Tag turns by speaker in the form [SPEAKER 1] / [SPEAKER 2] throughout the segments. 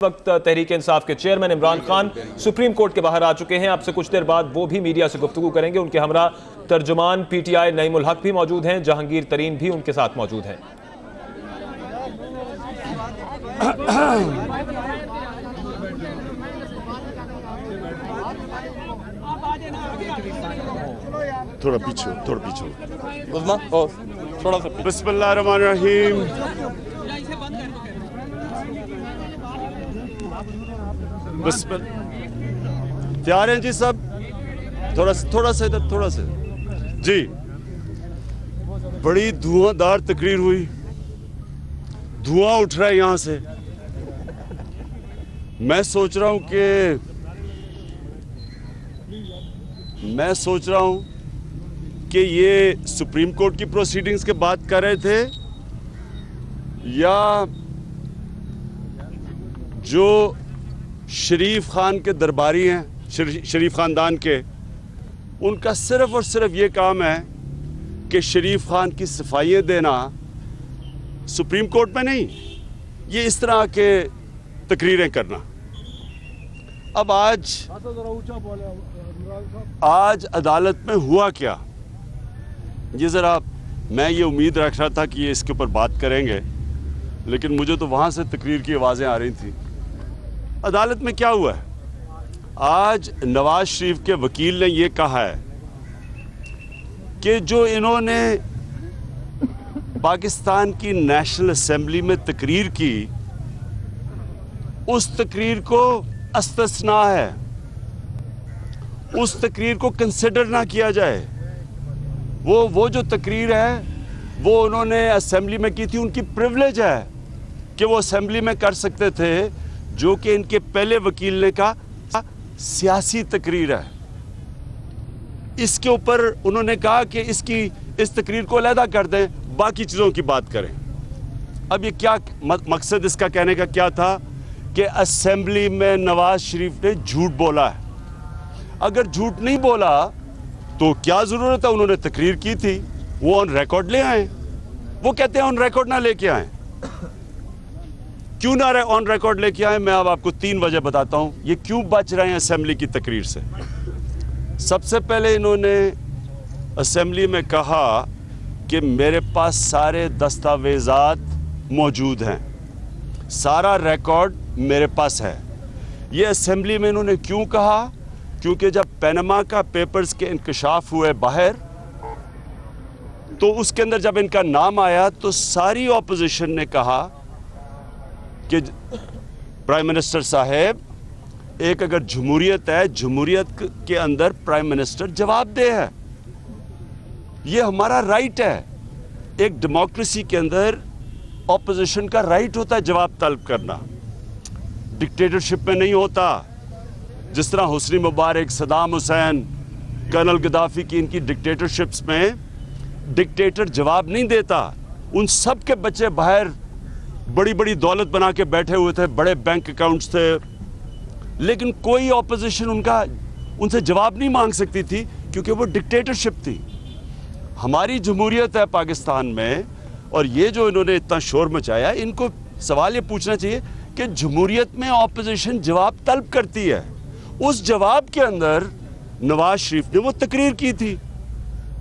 [SPEAKER 1] वक्त तहरीक इंसाफ के chairman Imran Khan supreme court के बाहर आ चुके हैं। आपसे कुछ देर बाद वो भी मीडिया से गुफ्तगू करेंगे। उनके हमरा तर्जुमान पीटीआई नईमुल हक भी मौजूद हैं, जहांगीर तरीन भी उनके साथ मौजूद हैं।
[SPEAKER 2] थोड़ा पीछे
[SPEAKER 3] उस्मा थोड़ा सा
[SPEAKER 2] बिस्मिल्लाहिर्रहमानिर्रहीम। तैयार हैं जी सब? थोड़ा सा इधर, थोड़ा सा जी। बड़ी धुआंधार तकरीर हुई, धुआं उठ रहा है यहां से। मैं सोच रहा हूं कि ये सुप्रीम कोर्ट की प्रोसीडिंग्स के बात कर रहे थे या जो शरीफ खान के दरबारी हैं, शरीफ खानदान के, उनका सिर्फ और सिर्फ ये काम है कि शरीफ खान की सफाइयाँ देना, सुप्रीम कोर्ट में नहीं, ये इस तरह के तकरीरें करना। अब आज अदालत में हुआ क्या, ये ज़रा मैं ये उम्मीद रख रहा था कि ये इसके ऊपर बात करेंगे, लेकिन मुझे तो वहाँ से तकरीर की आवाज़ें आ रही थी। अदालत में क्या हुआ है? आज नवाज शरीफ के वकील ने ये कहा है कि जो इन्होंने पाकिस्तान की नेशनल असेंबली में तकरीर की, उस तकरीर को इस्तिस्ना है, उस तकरीर को कंसिडर ना किया जाए। वो जो तकरीर है वो उन्होंने असेंबली में की थी, उनकी प्रिविलेज है कि वो असेंबली में कर सकते थे, जो कि इनके पहले वकील ने कहा सियासी तकरीर है। इसके ऊपर उन्होंने कहा कि इस तकरीर को अलहदा कर दें, बाकी चीज़ों की बात करें। अब ये क्या मकसद इसका कहने का क्या था कि असेंबली में नवाज शरीफ ने झूठ बोला है। अगर झूठ नहीं बोला तो क्या ज़रूरत है, उन्होंने तकरीर की थी, वो ऑन रिकॉर्ड ले आए। वो कहते हैं ऑन रिकॉर्ड ना लेके आए। क्यों ना ऑन रिकॉर्ड लेके आए? मैं अब आपको 3 वजह बताता हूं ये क्यों बच रहे हैं असेंबली की तकरीर से। सबसे पहले इन्होंने असेंबली में कहा कि मेरे पास सारे दस्तावेजात मौजूद हैं, सारा रिकॉर्ड मेरे पास है। ये असेंबली में इन्होंने क्यों कहा? क्योंकि जब पनामा का पेपर्स के इंकशाफ हुए बाहर, तो उसके अंदर जब इनका नाम आया तो सारी ऑपोजिशन ने कहा कि प्राइम मिनिस्टर साहब, एक अगर जमहूरियत है, जमहूरियत के अंदर प्राइम मिनिस्टर जवाबदेह है, ये हमारा राइट है। एक डेमोक्रेसी के अंदर ऑपोजिशन का राइट होता है जवाब तलब करना, डिक्टेटरशिप में नहीं होता। जिस तरह हुस्नी मुबारक, सदाम हुसैन, कर्नल गद्दाफी की इनकी डिक्टेटरशिप्स में डिक्टेटर जवाब नहीं देता। उन सब के बच्चे बाहर बड़ी बड़ी दौलत बना के बैठे हुए थे, बड़े बैंक अकाउंट्स थे, लेकिन कोई ऑपोजिशन उनसे जवाब नहीं मांग सकती थी क्योंकि वो डिक्टेटरशिप थी। हमारी जमहूरियत है पाकिस्तान में, और ये जो इन्होंने इतना शोर मचाया, इनको सवाल ये पूछना चाहिए कि जमहूरियत में ऑपोजिशन जवाब तलब करती है। उस जवाब के अंदर नवाज शरीफ ने वो तकरीर की थी।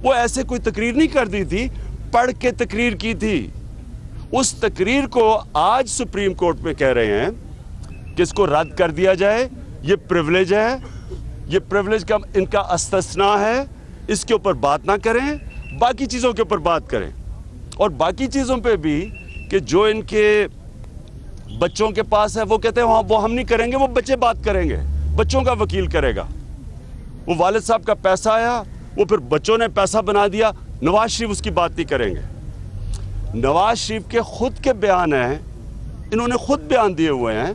[SPEAKER 2] वो ऐसे कोई तकरीर नहीं कर दी थी, पढ़ के तकरीर की थी। उस तकरीर को आज सुप्रीम कोर्ट में कह रहे हैं कि इसको रद्द कर दिया जाए। ये प्रिविलेज है, ये प्रिविलेज का इनका इस्तिस्ना है, इसके ऊपर बात ना करें, बाकी चीज़ों के ऊपर बात करें। और बाकी चीज़ों पे भी कि जो इनके बच्चों के पास है, वो कहते हैं वो हम नहीं करेंगे, वो बच्चे बात करेंगे, बच्चों का वकील करेगा। वो वालिद साहब का पैसा आया, वो फिर बच्चों ने पैसा बना दिया, नवाज शरीफ उसकी बात नहीं करेंगे। नवाज शरीफ के खुद के बयान हैं, इन्होंने खुद बयान दिए हुए हैं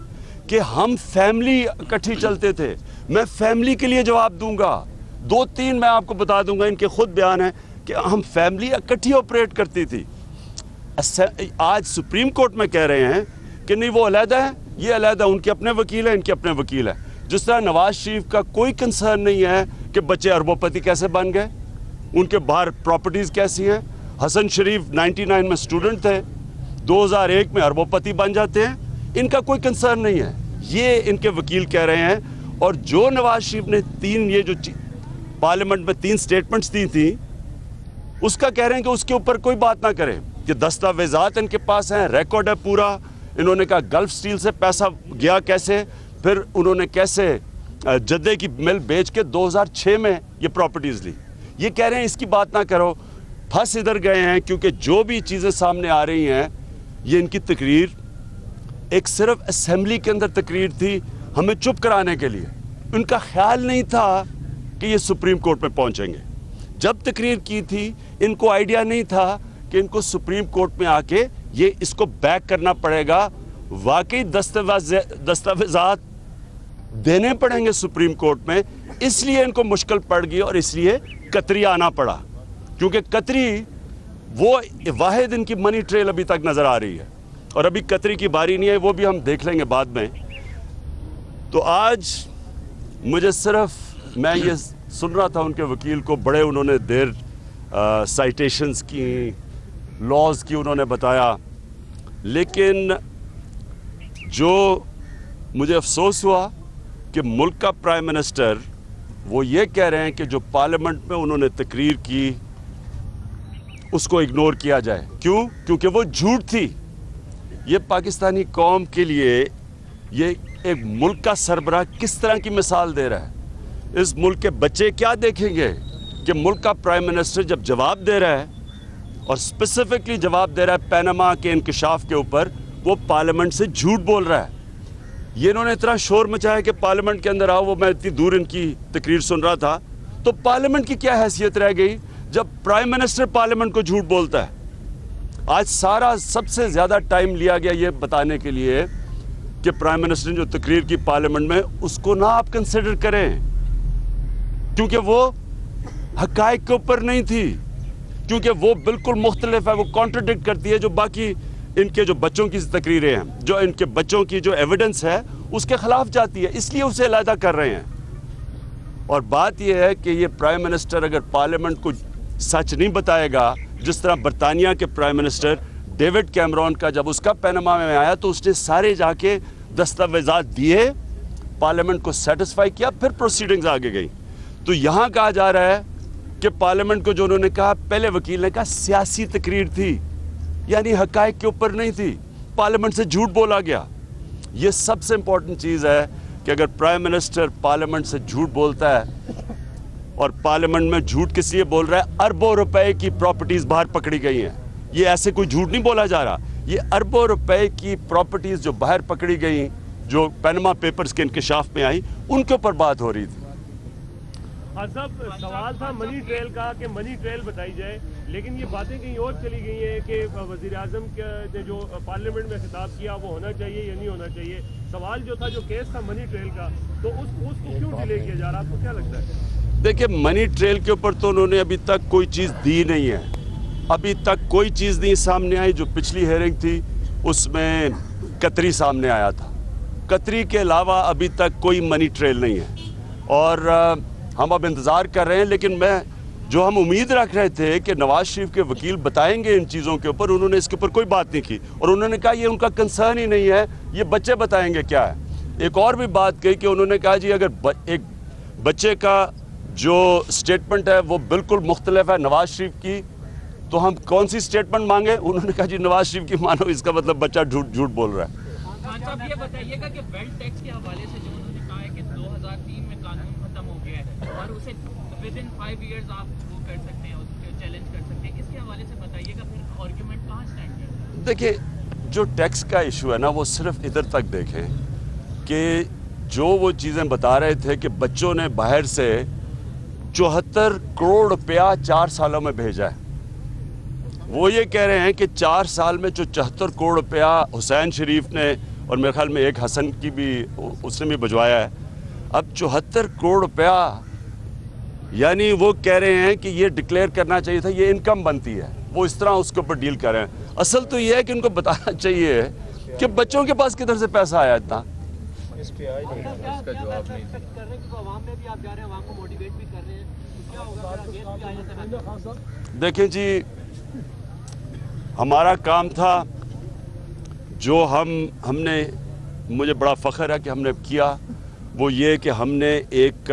[SPEAKER 2] कि हम फैमिली इकट्ठी चलते थे, मैं फैमिली के लिए जवाब दूंगा। 2-3 मैं आपको बता दूंगा, इनके खुद बयान है कि हम फैमिली इकट्ठी ऑपरेट करती थी। आज सुप्रीम कोर्ट में कह रहे हैं कि नहीं, वो अलहदा है, ये अलहदा, उनके अपने वकील हैं, इनके अपने वकील हैं। जिस तरह नवाज शरीफ का कोई कंसर्न नहीं है कि बच्चे अरबोपति कैसे बन गए, उनके बाहर प्रॉपर्टीज़ कैसी हैं। हसन शरीफ 99 में स्टूडेंट थे, 2001 में अरबोपति बन जाते हैं, इनका कोई कंसर्न नहीं है। ये इनके वकील कह रहे हैं। और जो नवाज शरीफ ने ये जो पार्लियामेंट में 3 स्टेटमेंट्स दी थी, उसका कह रहे हैं कि उसके ऊपर कोई बात ना करें, कि दस्तावेजात इनके पास हैं, रिकॉर्ड है पूरा। इन्होंने कहा गल्फ स्टील से पैसा गया कैसे, फिर उन्होंने कैसे जद्दे की मिल बेच के 2006 में ये प्रॉपर्टीज ली। ये कह रहे हैं इसकी बात ना करो। फंस इधर गए हैं क्योंकि जो भी चीज़ें सामने आ रही हैं, ये इनकी तकरीर एक सिर्फ असेंबली के अंदर तकरीर थी हमें चुप कराने के लिए। उनका ख्याल नहीं था कि ये सुप्रीम कोर्ट में पहुंचेंगे। जब तकरीर की थी इनको आइडिया नहीं था कि इनको सुप्रीम कोर्ट में आके ये इसको बैक करना पड़ेगा, वाकई दस्तावेजात देने पड़ेंगे सुप्रीम कोर्ट में। इसलिए इनको मुश्किल पड़ गई और इसलिए कतरी आना पड़ा, क्योंकि कतरी वो वाहिद इनकी मनी ट्रेल अभी तक नजर आ रही है। और अभी कतरी की बारी नहीं है, वो भी हम देख लेंगे बाद में। तो आज मुझे सिर्फ मैं ये सुन रहा था उनके वकील को, बड़े उन्होंने देर साइटेशंस की, लॉज की उन्होंने बताया, लेकिन जो मुझे अफसोस हुआ कि मुल्क का प्राइम मिनिस्टर वो ये कह रहे हैं कि जो पार्लियामेंट में उन्होंने तकरीर की उसको इग्नोर किया जाए। क्यों? क्योंकि वो झूठ थी। ये पाकिस्तानी कौम के लिए ये एक मुल्क का सरबराह किस तरह की मिसाल दे रहा है। इस मुल्क के बच्चे क्या देखेंगे कि मुल्क का प्राइम मिनिस्टर जब जवाब दे रहा है और स्पेसिफिकली जवाब दे रहा है पैनामा के इंकशाफ के ऊपर, वो पार्लियामेंट से झूठ बोल रहा है। ये इन्होंने इतना शोर मचाया कि पार्लियामेंट के अंदर आओ, वो मैं इतनी दूर इनकी तकरीर सुन रहा था, तो पार्लियामेंट की क्या हैसियत रह गई जब प्राइम मिनिस्टर पार्लियामेंट को झूठ बोलता है। आज सारा सबसे ज़्यादा टाइम लिया गया ये बताने के लिए कि प्राइम मिनिस्टर ने जो तकरीर की पार्लियामेंट में, उसको ना आप कंसिडर करें, क्योंकि वो हकायक के ऊपर नहीं थी, क्योंकि वो बिल्कुल मुख्तलिफ है, वो कॉन्ट्रडिक्ट करती है जो बाकी इनके जो बच्चों की तकरीरें हैं, जो इनके बच्चों की जो एविडेंस है उसके खिलाफ जाती है, इसलिए उसे अलहदा कर रहे हैं। और बात यह है कि ये प्राइम मिनिस्टर अगर पार्लियामेंट को सच नहीं बताएगा, जिस तरह बरतानिया के प्राइम मिनिस्टर डेविड कैमरॉन का जब उसका पैनामा में आया तो उसने सारे जाके दस्तावेजात दिए, पार्लियामेंट को सेटिस्फाई किया, फिर प्रोसीडिंग्स आगे गई। तो यहाँ कहा जा रहा है कि पार्लियामेंट को जो उन्होंने कहा, पहले वकील ने कहा सियासी तकरीर थी, यानी हकायक के ऊपर नहीं थी, पार्लियामेंट से झूठ बोला गया। ये सबसे इंपॉर्टेंट चीज़ है कि अगर प्राइम मिनिस्टर पार्लियामेंट से झूठ बोलता है, और पार्लियामेंट में झूठ किस लिए बोल रहा है, अरबों रुपए की प्रॉपर्टीज बाहर पकड़ी गई हैं, ये ऐसे कोई झूठ नहीं बोला जा रहा, ये अरबों रुपए की प्रॉपर्टीज जो बाहर पकड़ी गई, जो पैनामा पेपर्स के इंकशाफ में आई, उनके ऊपर बात हो रही थी।
[SPEAKER 4] साहब, सवाल था मनी ट्रेल का कि मनी ट्रेल बताई जाए, लेकिन ये बातें कहीं और चली गई हैं कि वज़ीर आज़म ने जो पार्लियामेंट में खिताब किया वो होना चाहिए या नहीं होना चाहिए। सवाल जो था, जो केस था मनी ट्रेल का, तो उसको क्यों डिले किया जा रहा है, आपको क्या लगता है?
[SPEAKER 2] देखिए, मनी ट्रेल के ऊपर तो उन्होंने अभी तक कोई चीज़ दी नहीं है, अभी तक कोई चीज़ नहीं सामने आई। जो पिछली हेयरिंग थी उसमें कतरी सामने आया था, कतरी के अलावा अभी तक कोई मनी ट्रेल नहीं है। और हम अब इंतज़ार कर रहे हैं, लेकिन जो हम उम्मीद रख रहे थे कि नवाज शरीफ के वकील बताएंगे इन चीज़ों के ऊपर, उन्होंने इसके ऊपर कोई बात नहीं की। और उन्होंने कहा ये उनका कंसर्न ही नहीं है, ये बच्चे बताएंगे क्या है। एक और भी बात कही कि उन्होंने कहा जी अगर एक बच्चे का जो स्टेटमेंट है वो बिल्कुल मुख्तलिफ है नवाज शरीफ की, तो हम कौन सी स्टेटमेंट मांगे। उन्होंने कहा जी नवाज शरीफ की मानो, इसका मतलब बच्चा झूठ बोल रहा है।
[SPEAKER 5] ये बताइएगा कि वेल्थ टैक्स के हवाले से जो उन्होंने कहा है कि 2003 में कानून खत्म हो गया है और उसे विदिन 5 इयर्स आप वो कर सकते हैं, उसको चैलेंज कर सकते हैं, इसके हवाले से बताइएगा, फिर आर्गुमेंट कहाँ स्टैंड करता है?
[SPEAKER 2] देखिए, जो टैक्स का इशू है ना, वो सिर्फ इधर तक देखें कि जो वो चीज़ें बता रहे थे कि बच्चों ने बाहर से 74 करोड़ रुपया 4 सालों में भेजा है। वो ये कह रहे हैं कि 4 साल में जो 74 करोड़ रुपया हुसैन शरीफ ने, और मेरे ख्याल में एक हसन की भी उसने भी भिजवाया है, अब 74 करोड़ रुपया, यानी वो कह रहे हैं कि ये डिक्लेयर करना चाहिए था, ये इनकम बनती है, वो इस तरह उसके ऊपर डील कर रहे हैं। असल तो ये है कि उनको बताना चाहिए कि बच्चों के पास किधर से पैसा आया इतना।
[SPEAKER 3] इसका जवाब नहीं।
[SPEAKER 2] देखें जी, हमारा काम था जो हमने मुझे बड़ा फ़ख्र है कि हमने किया वो ये कि हमने एक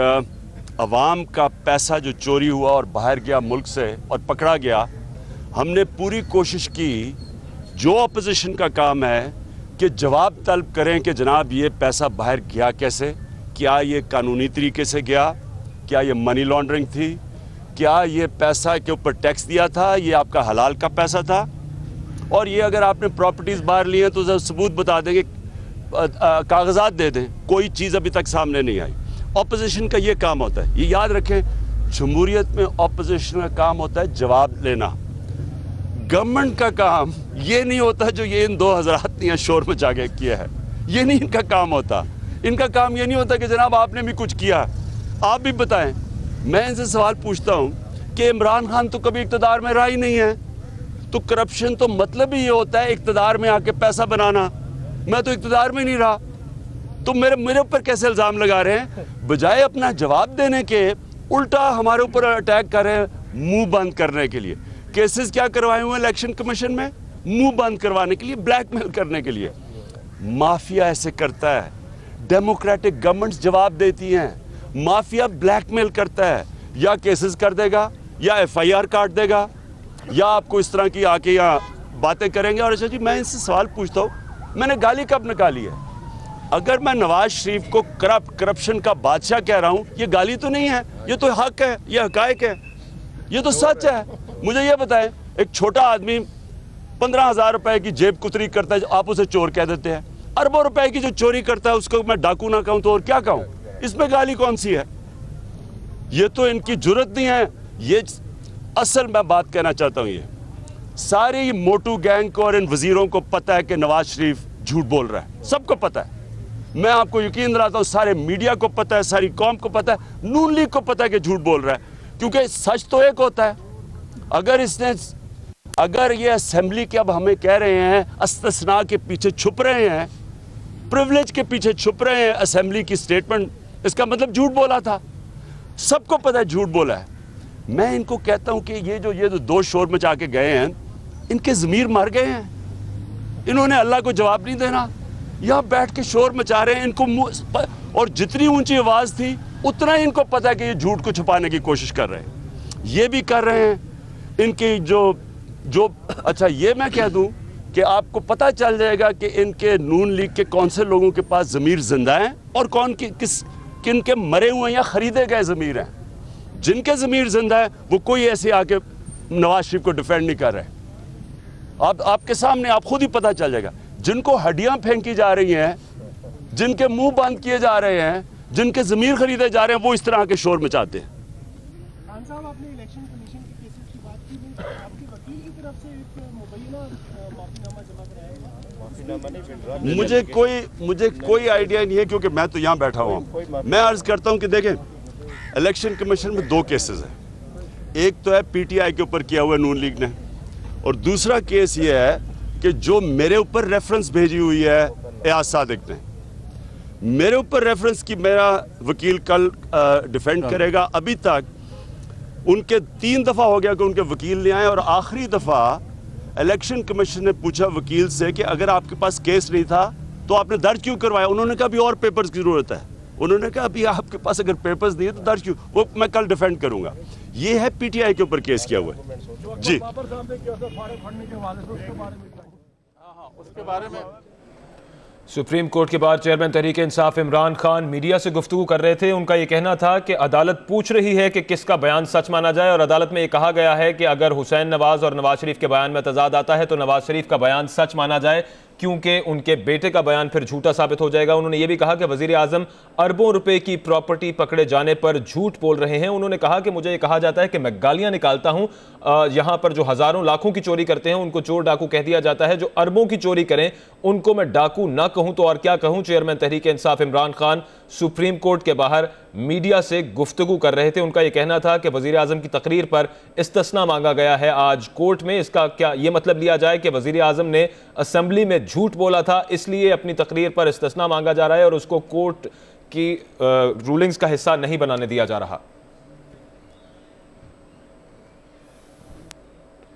[SPEAKER 2] अवाम का पैसा जो चोरी हुआ और बाहर गया मुल्क से और पकड़ा गया, हमने पूरी कोशिश की, जो अपोजिशन का काम है कि जवाब तलब करें कि जनाब ये पैसा बाहर गया कैसे, क्या ये कानूनी तरीके से गया, क्या ये मनी लॉन्ड्रिंग थी, क्या ये पैसा के ऊपर टैक्स दिया था, ये आपका हलाल का पैसा था, और ये अगर आपने प्रॉपर्टीज़ बाहर ली हैं तो जरा सबूत बता देंगे, कागजात दे दें। कोई चीज़ अभी तक सामने नहीं आई। ऑपोजिशन का ये काम होता है, ये याद रखें, जमहूरियत में ऑपोजिशन का काम होता है जवाब लेना। गवर्नमेंट का काम ये नहीं होता जो ये इन 2000 ने शोर मचा के किया है, ये नहीं इनका काम होता। इनका काम ये नहीं होता कि जनाब आपने भी कुछ किया, आप भी बताएं। मैं इनसे सवाल पूछता हूँ कि इमरान खान तो कभी इक़्तिदार में रहा ही नहीं है, तो करप्शन तो मतलब ही ये होता है इक़्तिदार में आके पैसा बनाना। मैं तो इक़्तिदार में नहीं रहा, तो मेरे ऊपर कैसे इल्ज़ाम लगा रहे हैं? बजाय अपना जवाब देने के उल्टा हमारे ऊपर अटैक कर रहे हैं, मुंह बंद करने के लिए। केसेस क्या करवाए हुए इलेक्शन कमीशन में? मुंह बंद करवाने के लिए, ब्लैकमेल करने के लिए। माफिया ऐसे करता है, डेमोक्रेटिक गवर्नमेंट्स जवाब देती हैं, माफिया ब्लैकमेल करता है, या केसेस कर देगा, या FIR काट देगा, या आपको इस तरह की आके यहाँ बातें करेंगे। और अच्छा जी, मैं इनसे सवाल पूछता हूँ, मैंने गाली कब निकाली है? अगर मैं नवाज शरीफ को करप्शन का बादशाह कह रहा हूँ, ये गाली तो नहीं है, ये तो हक है, ये हकायक है, ये तो सच है। मुझे ये बताएं, एक छोटा आदमी 15,000 रुपए की जेब कुतरी करता है, आप उसे चोर कह देते हैं। अरबों रुपए की जो चोरी करता है उसको मैं डाकू ना कहूं तो और क्या कहूं? इसमें गाली कौन सी है? ये तो इनकी जुर्रत नहीं है। ये असल मैं बात कहना चाहता हूं, ये सारी मोटू गैंग को और इन वजीरों को पता है कि नवाज शरीफ झूठ बोल रहा है, सबको पता है। मैं आपको यकीन दिलाता हूं, सारे मीडिया को पता है, सारी कौम को पता है, नून लीग को पता है कि झूठ बोल रहा है, क्योंकि सच तो एक होता है। अगर ये असेंबली के अब हमें कह रहे हैं इस्तिस्ना के पीछे छुप रहे हैं, प्रिविलेज के पीछे छुप रहे हैं असेंबली की स्टेटमेंट, इसका मतलब झूठ बोला था। सबको पता है झूठ बोला है। मैं इनको कहता हूं कि ये जो दो शोर मचा के गए हैं, इनके ज़मीर मर गए हैं। इन्होंने अल्लाह को जवाब नहीं देना, यहाँ बैठ के शोर मचा रहे हैं। इनको और जितनी ऊंची आवाज़ थी उतना ही इनको पता है कि ये झूठ को छुपाने की कोशिश कर रहे हैं। ये भी कर रहे हैं इनकी जो अच्छा, ये मैं कह दूं कि आपको पता चल जाएगा कि इनके नून लीग के कौन से लोगों के पास ज़मीर जिंदा है और किन के मरे हुए या खरीदे गए ज़मीर हैं। जिनके ज़मीर जिंदा है वो कोई ऐसे आके नवाज शरीफ को डिफेंड नहीं कर रहे। आपके सामने आप खुद ही पता चल जाएगा। जिनको हड्डियां फेंकी जा रही हैं, जिनके मुंह बंद किए जा रहे हैं, जिनके ज़मीर खरीदे जा रहे हैं, वो इस तरह के शोर मचाते हैं।
[SPEAKER 6] खान साहब, आपने इलेक्शन कमीशन के केसेस की बात की, आपके वकील की तरफ से एक मुबैना माफीनामा जमा कराया।
[SPEAKER 2] मुझे कोई आइडिया नहीं है, क्योंकि मैं तो यहाँ बैठा हुआ हूँ। मैं अर्ज करता हूँ कि देखें, इलेक्शन कमीशन में 2 केसेस हैं। एक तो है PTI के ऊपर किया हुआ नून लीग ने, और दूसरा केस ये है कि जो मेरे ऊपर रेफरेंस भेजी हुई है एयाज सादिक ने, मेरे ऊपर रेफरेंस की मेरा वकील कल डिफेंड करेगा। अभी तक उनके 3 दफ़ा हो गया कि उनके वकील नहीं आए, और आखिरी दफ़ा इलेक्शन कमीशन ने पूछा वकील से कि अगर आपके पास केस नहीं था तो आपने दर्ज क्यों करवाया? उन्होंने कहा अभी और पेपर्स की ज़रूरत है। उन्होंने कहा अभी आपके पास अगर पेपर्स नहीं है तो दर्ज क्यों? वो मैं कल डिफेंड करूंगा। ये है PTI के ऊपर केस किया हुआ है जी।
[SPEAKER 3] उसके बारे में
[SPEAKER 1] सुप्रीम कोर्ट के बाद चेयरमैन तहरीक इंसाफ इमरान खान मीडिया से गुफ्तगू कर रहे थे। उनका यह कहना था कि अदालत पूछ रही है कि किसका बयान सच माना जाए, और अदालत में यह कहा गया है कि अगर हुसैन नवाज और नवाज शरीफ के बयान में तजाद आता है तो नवाज शरीफ का बयान सच माना जाए, क्योंकि उनके बेटे का बयान फिर झूठा साबित हो जाएगा। उन्होंने ये भी कहा कि वजीर आजम अरबों रुपए की प्रॉपर्टी पकड़े जाने पर झूठ बोल रहे हैं। उन्होंने कहा कि मुझे ये कहा जाता है कि मैं गालियां निकालता हूं, यहां पर जो हजारों लाखों की चोरी करते हैं उनको चोर डाकू कह दिया जाता है, जो अरबों की चोरी करें उनको मैं डाकू ना कहूं तो और क्या कहूं। Chairman Tehreek Insaf Imran Khan supreme court के बाहर मीडिया से गुफ्तगू कर रहे थे। उनका यह कहना था कि वजीर आजम की तकरीर पर इस्तिस्ना मांगा गया है आज कोर्ट में। इसका क्या ये मतलब लिया जाए कि वजीर आजम ने असेंबली में झूठ बोला था, इसलिए अपनी तकरीर पर इस्तिस्ना मांगा जा रहा है और उसको कोर्ट की रूलिंग्स का हिस्सा नहीं बनाने दिया जा रहा?